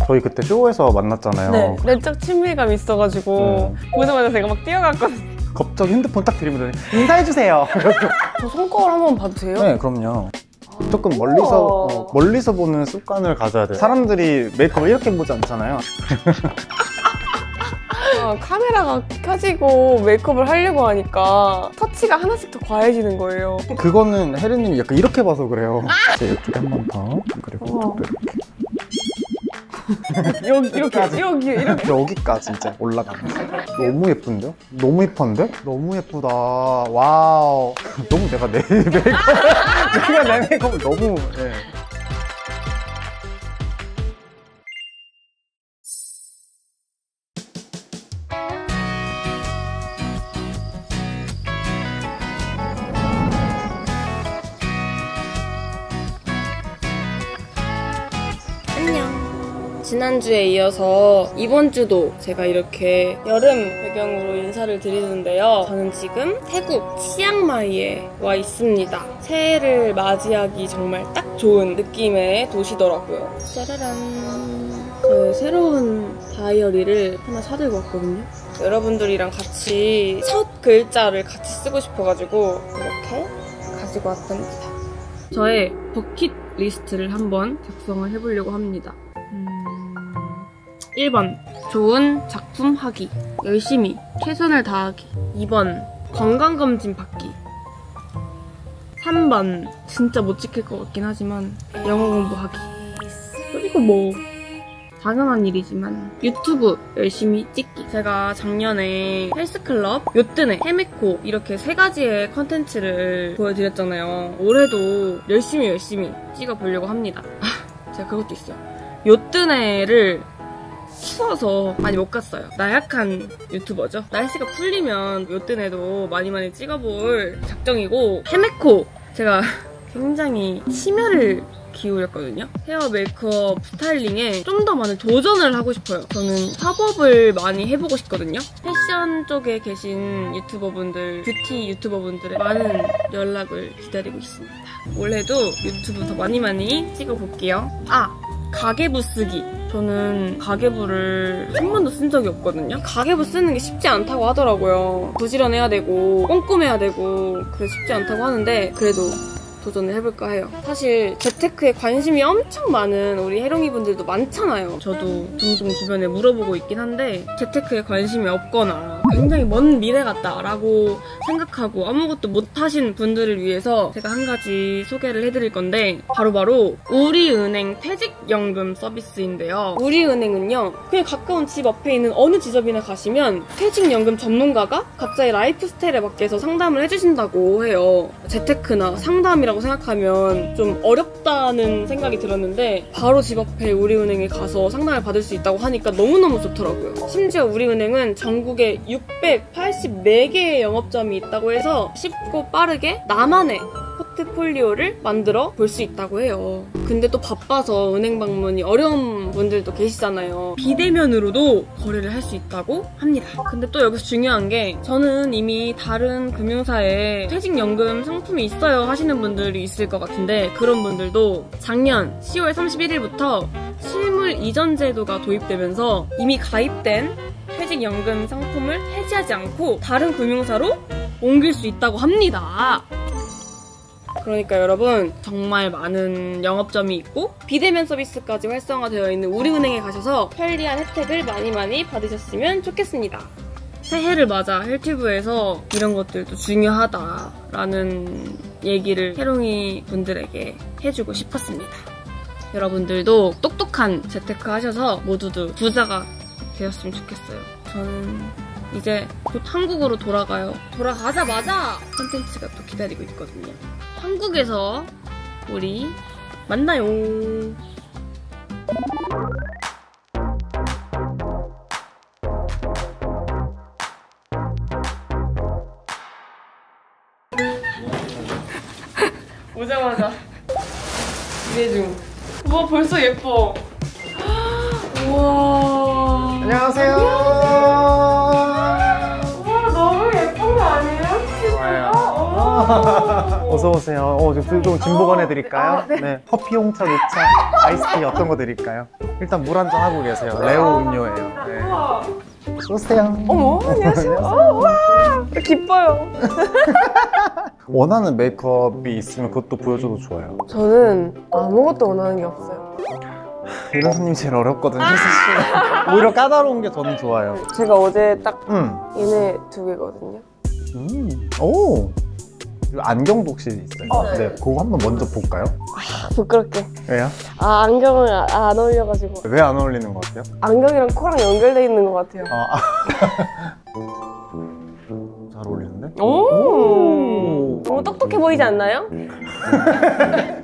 저희 그때 쇼에서 만났잖아요. 네, 내적 친밀감 있어가지고 보자마자 제가 막 뛰어갔거든요. 갑자기 핸드폰 딱 들이밀더니 인사해주세요. 저 손거울 한번 봐도 돼요? 네, 그럼요. 조금 멀리서 보는 습관을 가져야 돼요. 사람들이 메이크업을 이렇게 보지 않잖아요. 카메라가 켜지고 메이크업을 하려고 하니까 터치가 하나씩 더 과해지는 거예요. 그거는 혜리님이 약간 이렇게 봐서 그래요. 이렇게 한 번 더. 그리고 또 이렇게 여기까지 이제 올라가는. 너무 예쁜데요? 너무 예쁜데? 너무 예쁘다. 와우. 너무 내가 내 메이크업을 너무. 예. 안녕. 지난주에 이어서 이번 주도 제가 이렇게 여름 배경으로 인사를 드리는데요. 저는 지금 태국 치앙마이에 와 있습니다. 새해를 맞이하기 정말 딱 좋은 느낌의 도시더라고요. 짜라란. 저의 새로운 다이어리를 하나 사들고 왔거든요. 여러분들이랑 같이 첫 글자를 같이 쓰고 싶어가지고 이렇게 가지고 왔답니다. 저의 버킷 리스트를 한번 작성을 해보려고 합니다. 1번 좋은 작품 하기, 열심히 최선을 다하기. 2번 건강검진 받기. 3번 진짜 못 지킬 것 같긴 하지만 영어 공부하기. 그리고 뭐 당연한 일이지만 유튜브 열심히 찍기. 제가 작년에 헬스클럽, 요뜨네, 헤메코 이렇게 3가지의 컨텐츠를 보여드렸잖아요. 올해도 열심히 찍어보려고 합니다. 제가 그것도 있어요. 요뜨네를 추워서 많이 못 갔어요. 나약한 유튜버죠. 날씨가 풀리면 요뜨네도 많이 찍어볼 작정이고, 헤메코 제가 굉장히 심혈을 기울였거든요. 헤어 메이크업 스타일링에 좀 더 많은 도전을 하고 싶어요. 저는 협업을 많이 해보고 싶거든요. 패션 쪽에 계신 유튜버분들, 뷰티 유튜버분들의 많은 연락을 기다리고 있습니다. 올해도 유튜브 더 많이 찍어볼게요. 가계부 쓰기. 저는 가계부를 한 번도 쓴 적이 없거든요. 가계부 쓰는 게 쉽지 않다고 하더라고요. 부지런해야 되고 꼼꼼해야 되고 그게 쉽지 않다고 하는데 그래도 도전을 해볼까 해요. 사실 재테크에 관심이 엄청 많은 우리 혜롱이 분들도 많잖아요. 저도 종종 주변에 물어보고 있긴 한데 재테크에 관심이 없거나 굉장히 먼 미래 같다라고 생각하고 아무것도 못하신 분들을 위해서 제가 한 가지 소개를 해드릴 건데 바로 우리은행 퇴직연금 서비스인데요. 우리은행은요, 그냥 가까운 집 앞에 있는 어느 지점이나 가시면 퇴직연금 전문가가 각자의 라이프 스타일에 맞게서 상담을 해주신다고 해요. 재테크나 상담이라고 생각하면 좀 어렵다는 생각이 들었는데 바로 집 앞에 우리은행에 가서 상담을 받을 수 있다고 하니까 너무너무 좋더라고요. 심지어 우리은행은 전국에 684개의 영업점이 있다고 해서 쉽고 빠르게 나만의 포트폴리오를 만들어 볼 수 있다고 해요. 근데 또 바빠서 은행 방문이 어려운 분들도 계시잖아요. 비대면으로도 거래를 할 수 있다고 합니다. 근데 또 여기서 중요한 게 저는 이미 다른 금융사에 퇴직연금 상품이 있어요 하시는 분들이 있을 것 같은데 그런 분들도 작년 10월 31일부터 실물 이전 제도가 도입되면서 이미 가입된 퇴직연금 상품을 해지하지 않고 다른 금융사로 옮길 수 있다고 합니다. 그러니까 여러분 정말 많은 영업점이 있고 비대면 서비스까지 활성화되어 있는 우리은행에 가셔서 편리한 혜택을 많이 받으셨으면 좋겠습니다. 새해를 맞아 헬튜브에서 이런 것들도 중요하다라는 얘기를 혜롱이 분들에게 해주고 싶었습니다. 여러분들도 똑똑한 재테크 하셔서 모두도 부자가 되었으면 좋겠어요. 저는 이제 곧 한국으로 돌아가요. 돌아가자마자 콘텐츠가 또 기다리고 있거든요. 한국에서 우리 만나요. 오자마자 기대 중. 우와 벌써 예뻐. 우와. 안녕하세요. 우와 너무 예쁜 거 아니에요? 좋아요. 어서 오세요. 좀 진보건 해드릴까요? 네. 커피, 홍차, 녹차, 아이스티 어떤 거 드릴까요? 일단 물 한 잔 하고 계세요. 레오 음료예요. 네. 오세요. 어머, 안녕하세요. 와, 기뻐요. 원하는 메이크업이 있으면 그것도 보여줘도 좋아요. 저는 아무것도 원하는 게 없어요. 이런 손님 제일 어렵거든요, 사실. 오히려 까다로운 게 저는 좋아요. 제가 어제 딱 얘네 2개거든요. 오. 그리고 안경도 혹시 있어요? 네. 그거 한번 먼저 볼까요? 부끄럽게. 왜요? 안경을 안 어울려가지고. 왜 안 어울리는 것 같아요? 안경이랑 코랑 연결돼 있는 것 같아요. 잘 어울리는데? 오. 너무 똑똑해 보이지 않나요?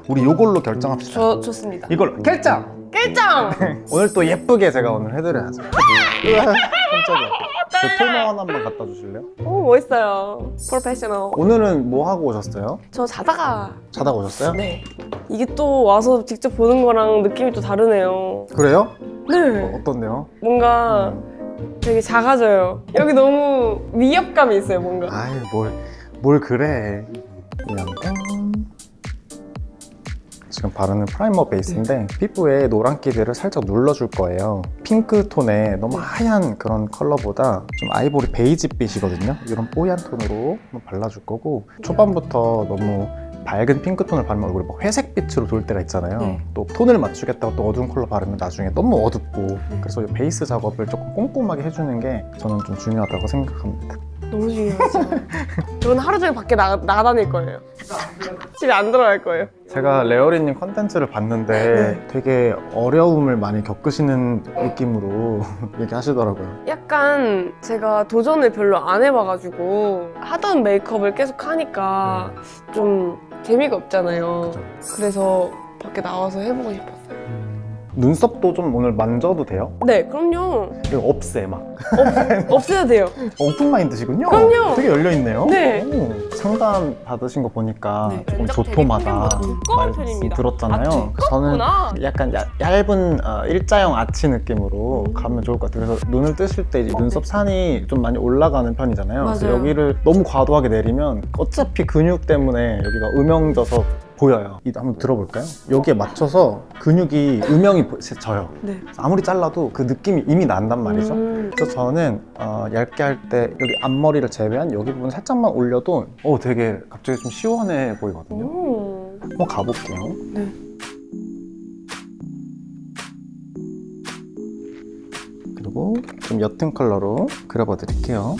우리 요걸로 결정합시다. 좋습니다. 이걸로 결정! 오늘 또 예쁘게 제가 오늘 해드려야죠. 으아, 깜짝이야. 저 토너 하나만 갖다 주실래요? 오, 멋있어요. 프로페셔널. 오늘은 뭐 하고 오셨어요? 저 자다가. 자다가 오셨어요? 네. 이게 또 와서 직접 보는 거랑 느낌이 또 다르네요. 그래요? 네. 어떤데요? 뭔가 되게 작아져요. 여기 너무 위협감이 있어요, 뭔가. 아이, 뭘 그래. 그냥 지금 바르는 프라이머 베이스인데 피부에 노란기들을 살짝 눌러줄 거예요. 핑크 톤의 너무 하얀 그런 컬러보다 좀 아이보리 베이지빛이거든요. 이런 뽀얀 톤으로 한번 발라줄 거고, 초반부터 너무 밝은 핑크 톤을 바르면 얼굴이 막 회색빛으로 돌 때가 있잖아요. 또 톤을 맞추겠다고 또 어두운 컬러 바르면 나중에 너무 어둡고, 그래서 이 베이스 작업을 조금 꼼꼼하게 해주는 게 저는 좀 중요하다고 생각합니다. 너무 중요하죠. 저는 하루 종일 밖에 나다닐 거예요. 집에 안 들어갈 거예요. 제가 레어리님 컨텐츠를 봤는데 되게 어려움을 많이 겪으시는 느낌으로 얘기하시더라고요. 약간 제가 도전을 별로 안 해봐가지고 하던 메이크업을 계속 하니까 좀 재미가 없잖아요. 그죠. 그래서 밖에 나와서 해보고 싶었어요. 눈썹도 좀 오늘 만져도 돼요? 네, 그럼요. 그리고 없애 막. 없애도 돼요. 오픈마인드시군요? 그럼요. 되게 열려있네요. 네. 오, 상담 받으신 거 보니까 네, 조금 면적 조토마다 되게 두꺼운 말씀 편입니다. 들었잖아요. 아, 그래서 저는 두껍구나. 약간 얇은 일자형 아치 느낌으로 가면 좋을 것 같아요. 그래서 눈을 뜨실 때 이제 눈썹 산이 좀 많이 올라가는 편이잖아요. 그래서 맞아요. 여기를 너무 과도하게 내리면 어차피 근육 때문에 여기가 음영져서 보여요. 이거 한번 들어볼까요? 여기에 맞춰서 근육이 음영이 져요. 네. 아무리 잘라도 그 느낌이 이미 난단 말이죠. 그래서 저는 얇게 할 때 여기 앞머리를 제외한 여기 부분 살짝만 올려도 되게 갑자기 좀 시원해 보이거든요. 한번 가볼게요. 네. 그리고 좀 옅은 컬러로 그려봐 드릴게요.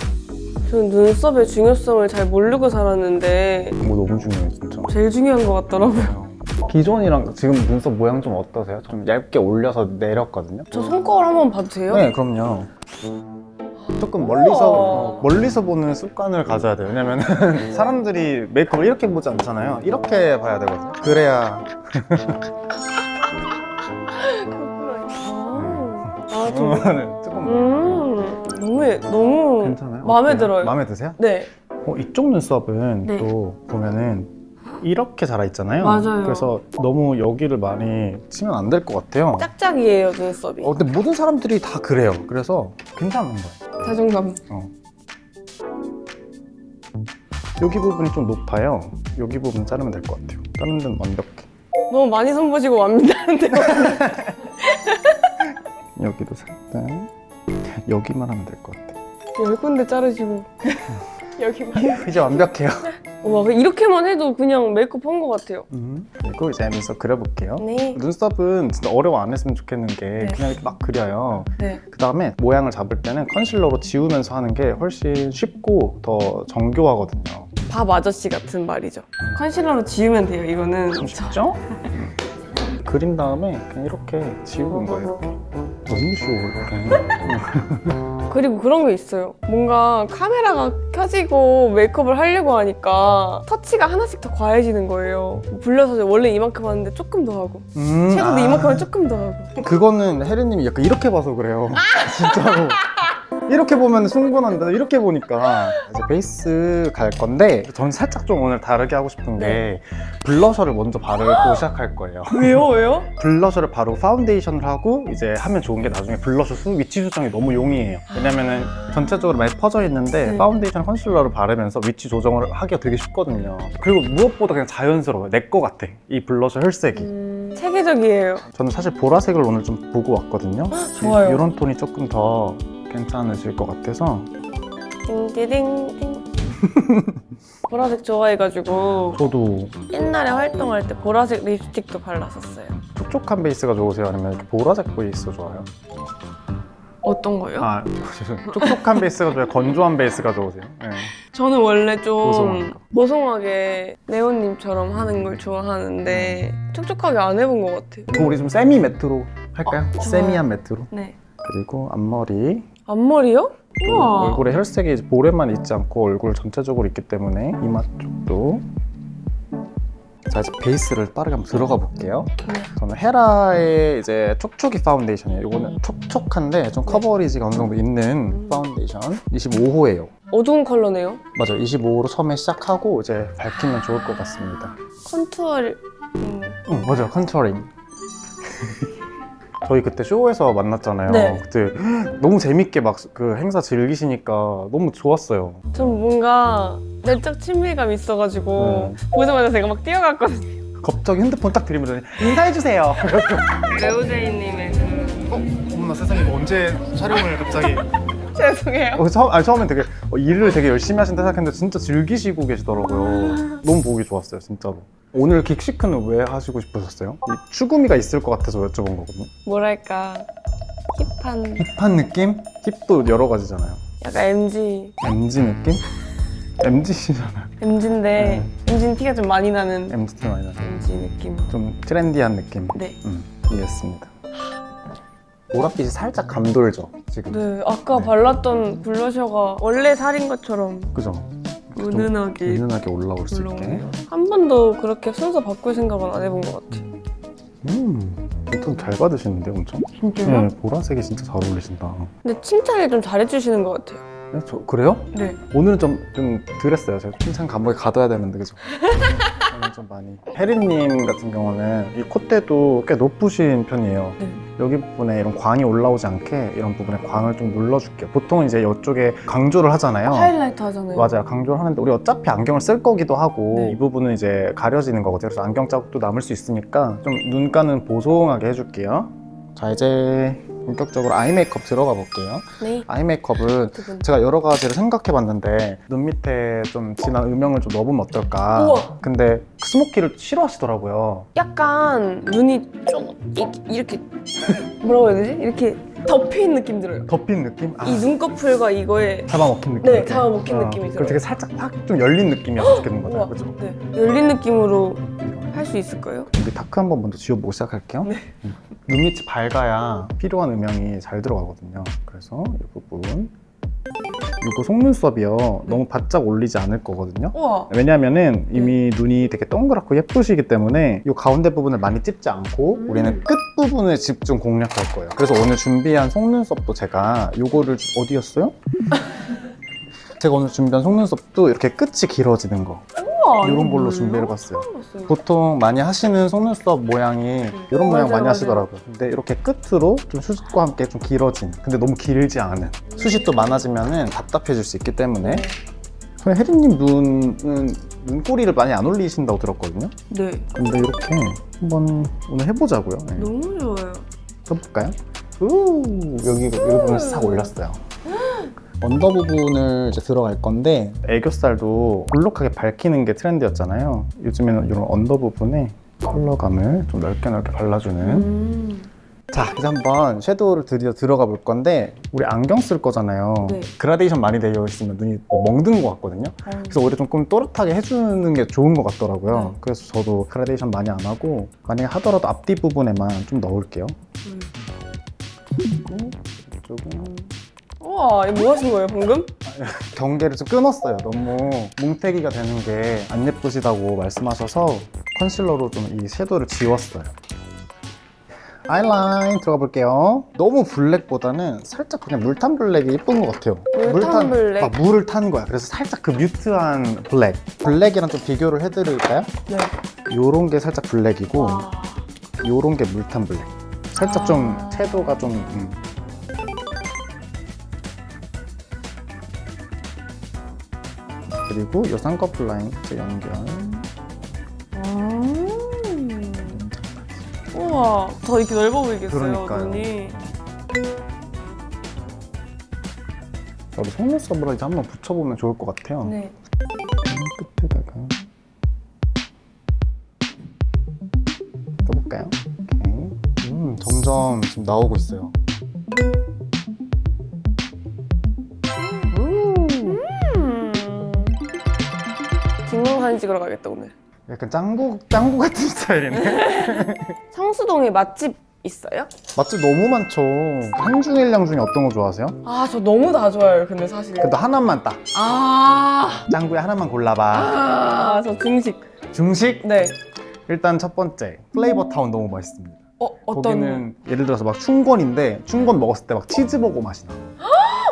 저는 눈썹의 중요성을 잘 모르고 살았는데 너무 중요해요, 진짜. 제일 중요한 것 같더라고요. 기존이랑 지금 눈썹 모양 좀 어떠세요? 좀 얇게 올려서 내렸거든요. 저 손거울 한번 봐도 돼요? 네, 그럼요. 조금 멀리서 보는 습관을 가져야 돼요. 왜냐면 사람들이 메이크업을 이렇게 보지 않잖아요. 이렇게 봐야 되거든요. 그래야. 너무 괜찮아요? 마음에 어때요? 들어요. 마음에 드세요? 네. 이쪽 눈썹은 네. 또 보면은 이렇게 자라 있잖아요. 맞아요. 그래서 너무 여기를 많이 치면 안 될 것 같아요. 짝짝이에요, 눈썹이. 근데 모든 사람들이 다 그래요. 그래서 괜찮은 거예요. 자존감. 여기 부분이 좀 높아요. 여기 부분 자르면 될 것 같아요. 다른 데는 완벽해. 너무 많이 손보시고 완벽한데. 여기도 살짝. 여기만 하면 될 것 같아요. 10군데 자르시고. 여기만. 이제 완벽해요. 와, 이렇게만 해도 그냥 메이크업 한 것 같아요. 그리고 이제 눈썹 그려볼게요. 네. 눈썹은 진짜 어려워 안 했으면 좋겠는 게 네. 그냥 이렇게 막 그려요. 네. 그 다음에 모양을 잡을 때는 컨실러로 지우면서 하는 게 훨씬 쉽고 더 정교하거든요. 밥 아저씨 같은 말이죠. 컨실러로 지우면 돼요, 이거는. 좀 쉽죠? 그린 다음에 그냥 이렇게 지우는 거예요. 너무 쉬워 이렇게. 그리고 그런 게 있어요. 뭔가 카메라가 켜지고 메이크업을 하려고 하니까 터치가 하나씩 더 과해지는 거예요. 불려서 원래 이만큼 하는데 조금 더 하고 섀도우도 이만큼 하면 조금 더 하고. 그거는 혜리님이 약간 이렇게 봐서 그래요. 진짜로. 이렇게 보면 충분한데 이렇게 보니까 이제 베이스 갈 건데 전 살짝 좀 오늘 다르게 하고 싶은 게 블러셔를 먼저 바르고 시작할 거예요. 왜요? 블러셔를 바르고 파운데이션을 하고 이제 하면 좋은 게 나중에 블러셔 위치 수정이 너무 용이해요. 왜냐면은 전체적으로 많이 퍼져 있는데 파운데이션 컨실러를 바르면서 위치 조정을 하기가 되게 쉽거든요. 그리고 무엇보다 그냥 자연스러워요. 내 거 같아. 이 블러셔 혈색이. 체계적이에요. 저는 사실 보라색을 오늘 좀 보고 왔거든요. 좋아요. 이런 톤이 조금 더 괜찮으실 것 같아서. 띵디딩. 보라색 좋아해가지고 저도 옛날에 활동할 때 보라색 립스틱도 발랐었어요. 촉촉한 베이스가 좋으세요? 아니면 이렇게 보라색 베이스 좋아요? 어떤 거요? 아, 촉촉한 베이스가 좋아요? 건조한 베이스가 좋으세요? 네. 저는 원래 좀 보송한 거. 보송하게 레오님처럼 하는 걸 좋아하는데 촉촉하게 안 해본 것 같아요. 그럼 우리 좀 세미 매트로 할까요? 좋아요. 세미한 매트로. 네. 그리고 앞머리. 앞머리요? 우와. 얼굴에 혈색이 볼에만 있지 않고 얼굴 전체적으로 있기 때문에 이마 쪽도. 자, 이제 베이스를 빠르게 한번 들어가 볼게요. 네. 저는 헤라의 이제 촉촉이 파운데이션이에요. 이거는 촉촉한데 좀 커버리지가 어느 정도 있는 파운데이션. 25호예요. 어두운 컬러네요. 맞아요. 25호로 처음에 시작하고 이제 밝히면 좋을 것 같습니다. 컨투어를 맞아요. 컨투어링. 저희 그때 쇼에서 만났잖아요. 네. 그때 너무 재밌게 막 그 행사 즐기시니까 너무 좋았어요. 좀 뭔가 내적 친밀감 있어가지고 보자마자 제가 막 뛰어갔거든요. 갑자기 핸드폰 딱 들이면서 인사해주세요. 레오제이님의 어머나 세상에 뭐 언제 촬영을 갑자기. 죄송해요. 처음엔 되게 일을 되게 열심히 하신다 생각했는데 진짜 즐기시고 계시더라고요. 너무 보기 좋았어요, 진짜로. 오늘 긱시크는 왜 하시고 싶으셨어요? 이 추구미가 있을 것 같아서 여쭤본 거거든요. 뭐랄까 힙한 힙한 느낌? 힙도 여러 가지잖아요. 약간 MG 느낌? MG시잖아요. MG인데 MG는 티가 좀 많이 나는 MG 많이 나요. MG 느낌. 좀 트렌디한 느낌. 네. 이해했습니다. 보랏빛이 살짝 감돌죠, 지금. 네, 아까 네. 발랐던 블러셔가 원래 살인 것처럼 그죠? 은은하게 올라올 수 있게. 올라오네요. 한 번도 그렇게 순서 바꿀 생각은 안 해본 것 같아요. 좀 잘 받으시는데, 엄청? 진짜요? 네, 보라색이 진짜 잘 어울리신다. 근데 칭찬을 좀 잘해주시는 것 같아요. 네, 그래요? 네. 오늘은 좀 덜했어요. 제가 칭찬 감옥에 가둬야 되는데, 그죠? 오늘 좀 많이. 혜리님 같은 경우는 이 콧대도 꽤 높으신 편이에요. 네. 여기 부분에 이런 광이 올라오지 않게 이런 부분에 광을 좀 눌러줄게요. 보통은 이제 이쪽에 강조를 하잖아요. 하이라이트 하잖아요. 맞아요. 강조를 하는데 우리 어차피 안경을 쓸 거기도 하고 네. 이 부분은 이제 가려지는 거거든요. 그래서 안경 자국도 남을 수 있으니까 좀 눈가는 보송하게 해줄게요. 자, 이제 본격적으로 아이 메이크업 들어가 볼게요. 네. 아이 메이크업은 두분. 제가 여러 가지를 생각해 봤는데 눈 밑에 좀 진한 음영을 좀 넣어보면 어떨까. 우와. 근데 그 스모키를 싫어하시더라고요. 약간 눈이 좀 이렇게 뭐라고 해야 되지? 이렇게 덮인 느낌 들어요. 덮인 느낌? 이 눈꺼풀과 이거에 잡아먹힌 느낌? 네, 잡아먹힌 느낌이 그리고 들어요. 되게 살짝 팍 좀 열린 느낌이었으면 좋겠는 거죠. 우와, 그죠? 네. 열린 느낌으로 할 수 있을까요? 우리 타크 한번 먼저 지워보고 시작할게요. 네. 눈 밑이 밝아야 필요한 음영이 잘 들어가거든요. 그래서 이 부분. 이거 속눈썹이요. 너무 바짝 올리지 않을 거거든요. 우와. 왜냐면은 이미 눈이 되게 동그랗고 예쁘시기 때문에 이 가운데 부분을 많이 찝지 않고 우리는 끝 부분을 집중 공략할 거예요. 그래서 오늘 준비한 속눈썹도 제가 요거를 어디였어요? 제가 오늘 준비한 속눈썹도 이렇게 끝이 길어지는 거. 우와. 이런 걸로 뭐예요? 준비해봤어요. 처음 봤어요. 보통 많이 하시는 속눈썹 모양이 이런 모양 맞아요, 많이 맞아요. 하시더라고요. 근데 이렇게 끝으로 좀 숱과 함께 좀 길어진, 근데 너무 길지 않은. 숱이 또 많아지면은 답답해질 수 있기 때문에. 근데 혜리님 눈은 눈꼬리를 많이 안 올리신다고 들었거든요. 네. 근데 이렇게 한번 오늘 해보자고요. 네. 너무 좋아요. 해볼까요? 여기 부분을 싹 올렸어요. 언더 부분을 이제 들어갈 건데 애교살도 볼록하게 밝히는 게 트렌드였잖아요. 요즘에는 이런 언더 부분에 컬러감을 좀 넓게 발라주는. 자, 이제 한번 섀도우를 드디어 들어가 볼 건데 우리 안경 쓸 거잖아요. 네. 그라데이션 많이 되어 있으면 눈이 멍든 것 같거든요. 그래서 오히려 조금 또렷하게 해주는 게 좋은 것 같더라고요. 네. 그래서 저도 그라데이션 많이 안 하고 만약에 하더라도 앞뒤 부분에만 좀 넣을게요. 그리고 이쪽은 우와, 이거 뭐 하신 거예요, 방금? 경계를 좀 끊었어요. 너무 뭉태기가 되는 게 안 예쁘시다고 말씀하셔서 컨실러로 좀 이 섀도우를 지웠어요. 아이라인 들어가 볼게요. 너무 블랙보다는 살짝 그냥 물탄 블랙이 예쁜 것 같아요. 물탄 블랙. 물을 탄 거야. 그래서 살짝 그 뮤트한 블랙. 블랙이랑 좀 비교를 해드릴까요? 네. 요런 게 살짝 블랙이고 아. 요런 게 물탄 블랙. 살짝 좀 채도가 좀 그리고 요 쌍꺼풀 라인 이제 연결. 우와, 더 이렇게 넓어 보이겠어요, 그러니까요. 눈이. 저도 속눈썹으로 이제 한번 붙여보면 좋을 것 같아요. 네. 끝에다가 떠볼까요? 오케이. 점점 지금 나오고 있어요. 뒷몸 사진 찍으러 가겠다, 오늘. 약간 짱구 같은 스타일이네. 성수동에 맛집 있어요? 맛집 너무 많죠. 한중일량 중에 어떤 거 좋아하세요? 아, 저 너무 다 좋아해요, 근데 사실. 그래도 하나만 딱. 짱구에 하나만 골라봐. 저 중식. 중식? 네. 일단 첫 번째 플레이버 타운 너무 맛있습니다. 어떤? 거기는 예를 들어서 막 춘권인데 춘권 먹었을 때 막 치즈버거 맛이 나.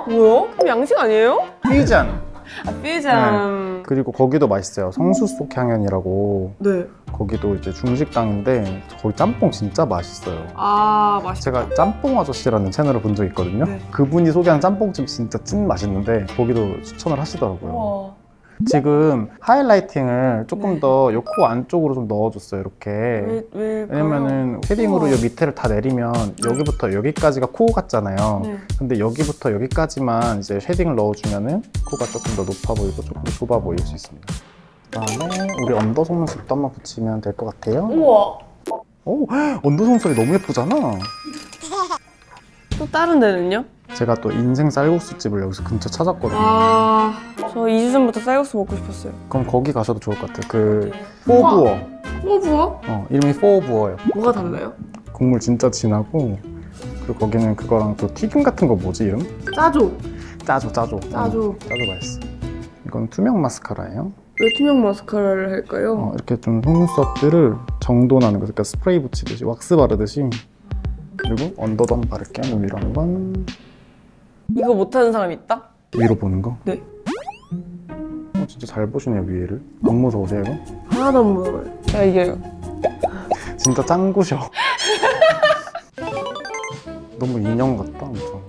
뭐요? 그럼 양식 아니에요? 퓨전. 퓨전. 그리고 거기도 맛있어요. 성수 속 향연이라고. 네. 거기도 이제 중식당인데 거기 짬뽕 진짜 맛있어요. 맛있다. 제가 짬뽕 아저씨라는 채널을 본 적이 있거든요. 네. 그분이 소개한 짬뽕집 진짜 찐 맛있는데 거기도 추천을 하시더라고요. 우와. 지금 하이라이팅을 조금 네. 더 요 코 안쪽으로 좀 넣어줬어요. 이렇게. 왜냐면은 쉐딩으로 요 밑에를 다 내리면 여기부터 여기까지가 코 같잖아요. 네. 근데 여기부터 여기까지만 이제 쉐딩을 넣어주면은 코가 조금 더 높아 보이고 조금 더 좁아 보일 수 있습니다. 그다음에 우리 언더 속눈썹도 한번 붙이면 될 것 같아요. 우와. 오, 언더 속눈썹이 너무 예쁘잖아. 또 다른 데는요? 제가 또 인생 쌀국수 집을 여기서 근처 찾았거든요. 저 2주 전부터 쌀국수 먹고 싶었어요. 그럼 거기 가셔도 좋을 것 같아요. 그 우와. 포부어. 호부어? 이름이 포부어예요. 뭐가 달라요? 국물 진짜 진하고 그리고 거기는 그거랑 또 튀김 같은 거 뭐지 이름? 짜조. 짜조. 짜조. 짜조 맛있어. 이건 투명 마스카라예요. 왜 투명 마스카라를 할까요? 이렇게 좀 속눈썹들을 정돈하는 거. 그러니까 스프레이 붙이듯이 왁스 바르듯이. 그리고 언더도 한번 바를게요. 눈 위로 한번. 이거 못하는 사람 있다? 위로 보는 거? 네. 진짜 잘 보시네요 위에를. 안 무서우세요 이거? 하나도 안 무서워요. 제가 이겨요. 진짜 짱구셔. 너무 인형 같다 엄청.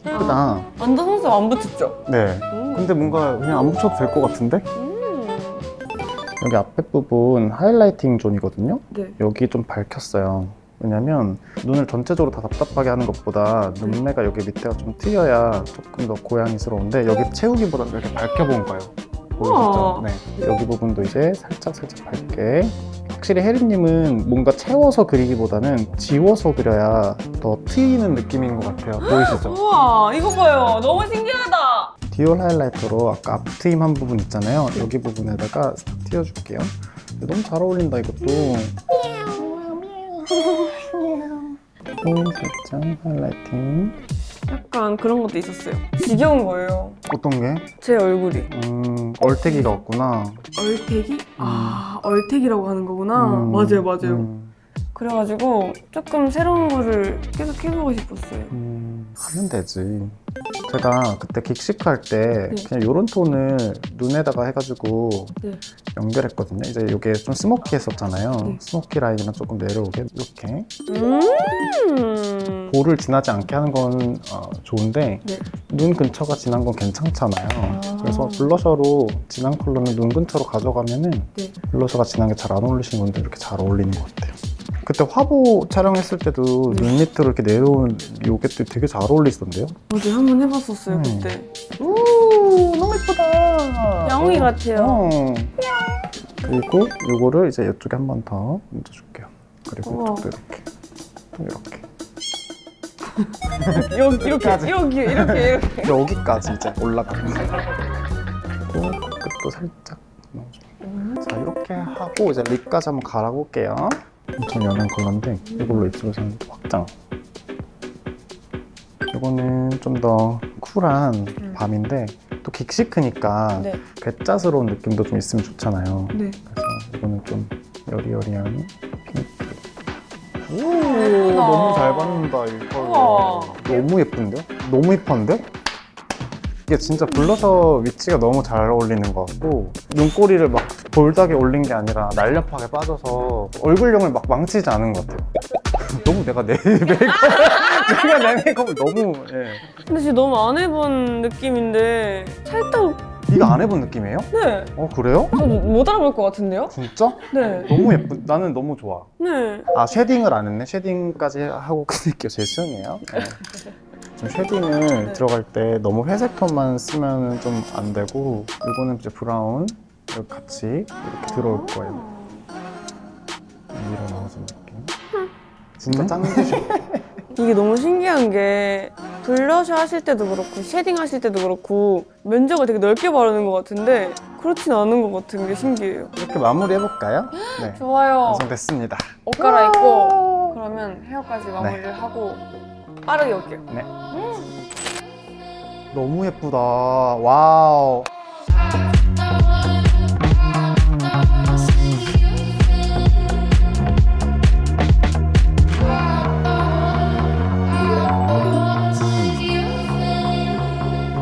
예쁘다. 완전 속눈썹 안 붙였죠? 네. 근데 뭔가 그냥 안 붙여도 될 것 같은데? 여기 앞에 부분 하이라이팅 존이거든요? 네. 여기 좀 밝혔어요. 왜냐면 눈을 전체적으로 다 답답하게 하는 것보다 눈매가 여기 밑에가 좀 트여야 조금 더 고양이스러운데 여기 채우기보다는 이렇게 밝혀본 거예요. 보이시죠? 네. 여기 부분도 이제 살짝 밝게. 확실히 혜리님은 뭔가 채워서 그리기보다는 지워서 그려야 더 트이는 느낌인 것 같아요. 보이시죠? 우와, 이거 봐요. 너무 신기하다. 듀얼 하이라이터로 아까 앞트임 한 부분 있잖아요. 여기 부분에다가 싹 띄워줄게요. 너무 잘 어울린다 이것도. 살짝 하이라이팅. 약간 그런 것도 있었어요. 지겨운 거예요. 어떤 게? 제 얼굴이. 얼태기가 없구나. 얼태기? 얼태기라고 하는 거구나. 맞아요. 그래가지고 조금 새로운 거를 계속 해보고 싶었어요. 하면 되지. 제가 그때 긱시크 할 때 네. 그냥 요런 톤을 눈에다가 해가지고 네. 연결했거든요. 이제 이게 좀 스모키했었잖아요. 네. 스모키 라인이랑 조금 내려오게 이렇게. 음. 볼을 진하지 않게 하는 건 좋은데 네. 눈 근처가 진한 건 괜찮잖아요. 그래서 블러셔로 진한 컬러는 눈 근처로 가져가면은 네. 블러셔가 진한 게 잘 안 어울리시는 분들 이렇게 잘 어울리는 것 같아요. 그때 화보 촬영했을 때도 눈 밑으로 이렇게 내려오는 요게 되게 잘 어울리시던데요? 맞아요. 한번 해봤었어요, 그때. 오, 너무 예쁘다. 양홍이 같아요. 그리고 요거를 이제 이쪽에 한 번 더 얹어줄게요. 그리고 우와. 이쪽도 이렇게 또 이렇게 이렇게. 여기까지 이제 올라가는 거예요. 그리고 끝도 살짝 넣어줘요. 자, 이렇게 하고 이제 립까지 한번 갈아볼게요. 엄청 연한 컬러인데 이걸로 입술에서 확장. 이거는 좀 더 쿨한 밤인데 또 긱시크니까 네. 괴짜스러운 느낌도 좀 있으면 좋잖아요. 네. 그래서 이거는 좀 여리여리한 핑크. 너무 잘 받는다 이 컬러. 너무 예쁜데? 너무 힙한데? 이게 진짜 블러셔 위치가 너무 잘 어울리는 것 같고 눈꼬리를 막 볼드하게 올린 게 아니라 날렵하게 빠져서 얼굴형을 막 망치지 않은 것 같아요. 너무 내가 내 메이크업을 너무 근데 진짜 너무 안 해본 느낌인데 살짝 네가 안 해본 느낌이에요? 네. 그래요? 저 못 알아볼 것 같은데요? 진짜? 네. 너무 예쁜. 나는 너무 좋아. 네. 쉐딩을 안 했네. 쉐딩까지 하고 끝낼게요. 제 수영이에요. 좀 쉐딩을 들어갈 때 너무 회색 톤만 쓰면 좀 안 되고 이거는 이제 브라운 같이 이렇게 들어올 거예요. 위로 나와준 느낌. 진짜 짱구셔. 이게 너무 신기한 게 블러셔 하실 때도 그렇고 쉐딩 하실 때도 그렇고 면적을 되게 넓게 바르는 것 같은데 그렇진 않은 것 같은 게 신기해요. 이렇게 마무리 해볼까요? 네. 좋아요. 완성됐습니다. 옷 갈아입고 그러면 헤어까지 마무리를 하고 빠르게 올게요. 네. 너무 예쁘다. 와우.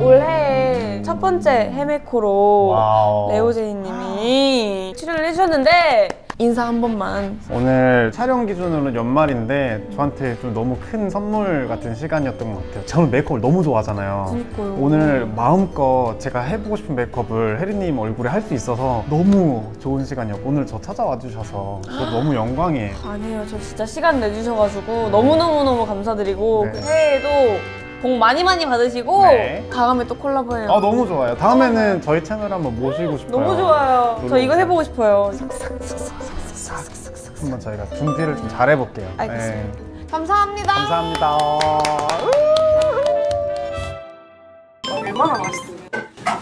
올해 첫 번째 헤메코로 와우. 레오제이님이 출연을 해주셨는데 인사 한 번만. 오늘 촬영 기준으로는 연말인데 저한테 좀 너무 큰 선물 같은 시간이었던 것 같아요. 저는 메이크업을 너무 좋아하잖아요. 그니까요. 오늘 마음껏 제가 해보고 싶은 메이크업을 혜리님 얼굴에 할 수 있어서 너무 좋은 시간이었고 오늘 저 찾아와 주셔서 저 너무 영광이에요. 아니에요. 저 진짜 시간 내주셔가지고 너무너무너무 감사드리고 네. 그 새해에도 복 많이 받으시고 네. 다음에 또 콜라보해요. 너무 좋아요. 다음에는 저희 채널 한번 모시고 싶어요. 너무 좋아요. 저 이거 해보고 싶어요. 한번 저희가 준비를 좀 잘 해볼게요. 알겠습니다. 네. 감사합니다. 감사합니다.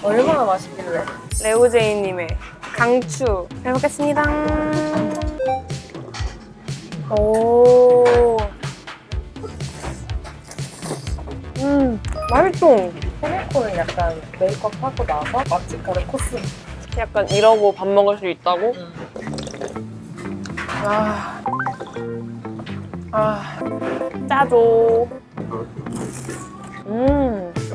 얼마나 맛있길래. 레오제이님의 강추 해보겠습니다. 오. 맛있어. 헤메코는 약간 메이크업 하고 나서 마스카라 코스. 약간 이러고 밥 먹을 수 있다고? 짜줘.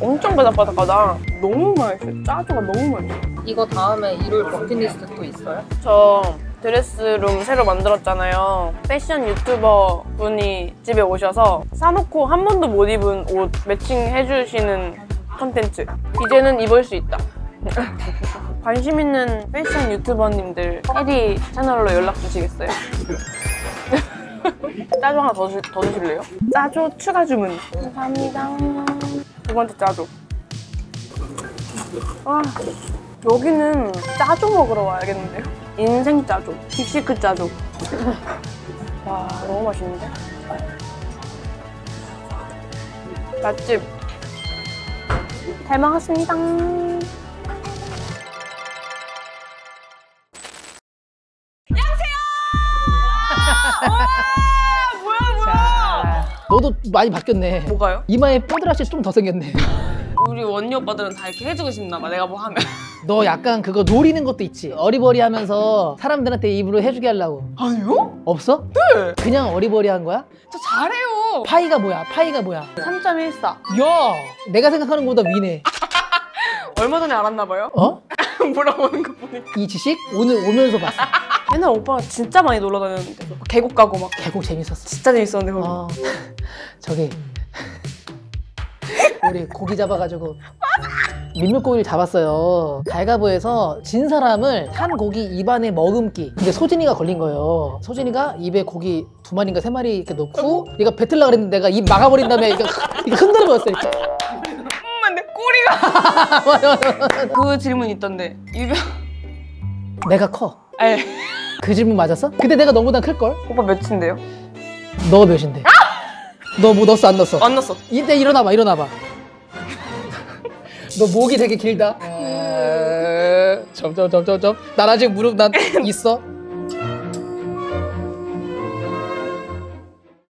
엄청 바삭바삭하다. 너무 맛있어. 짜조가 너무 맛있어. 이거 다음에 이룰 버킷리스트 또 있어요? 저 드레스룸 새로 만들었잖아요. 패션 유튜버 분이 집에 오셔서 사놓고 한 번도 못 입은 옷 매칭해주시는 컨텐츠. 이제는 입을 수 있다. 관심 있는 패션 유튜버님들 혜리 채널로 연락 주시겠어요? 짜조 하나 더 주실래요? 짜조 추가 주문. 감사합니다. 두 번째 짜조. 여기는 짜조 먹으러 와야겠는데요? 인생 짜조, 빅시크 짜조. 와, 너무 맛있는데? 맛집 잘 먹었습니다. 너도 많이 바뀌었네. 뭐가요? 이마에 뽀드라시 좀 더 생겼네. 우리 원니 오빠들은 다 이렇게 해주고 싶나 봐, 내가 뭐 하면. 너 약간 그거 노리는 것도 있지. 어리버리하면서 사람들한테 입으로 해주게 하려고. 아니요? 없어? 네. 그냥 어리버리한 거야? 저 잘해요. 파이가 뭐야? 파이가 뭐야? 3.14. 야, 내가 생각하는 것보다 위네. 얼마 전에 알았나 봐요? 어? 물어보는 거 보니까. 이 지식 오늘 오면서 봤어. 옛날 오빠가 진짜 많이 놀러 다녔는데 계곡 가고 막 계곡 재밌었어. 진짜 재밌었는데 거기. 저기 우리 고기 잡아가지고 민물고기를 잡았어요. 갈가부에서 진 사람을 탄 고기 입안에 머금기. 근데 소진이가 걸린 거예요. 소진이가 입에 고기 2마리인가 3마리 이렇게 넣고 얘가 뱉으려고 그랬는데 내가 입 막아버린 다음에 이거 흔들어 버렸어 이렇게. 근데 꼬리가. 그 질문 있던데 유병. 내가 커. 에. 그 질문 맞았어? 근데 내가 너보다 클걸? 오빠 몇인데요? 너 몇인데? 너 뭐 넣었어 안 넣었어? 안 넣었어. 이때 일어나봐 일어나봐. 너 목이 되게 길다. 점점. 난 아직 무릎 난 있어.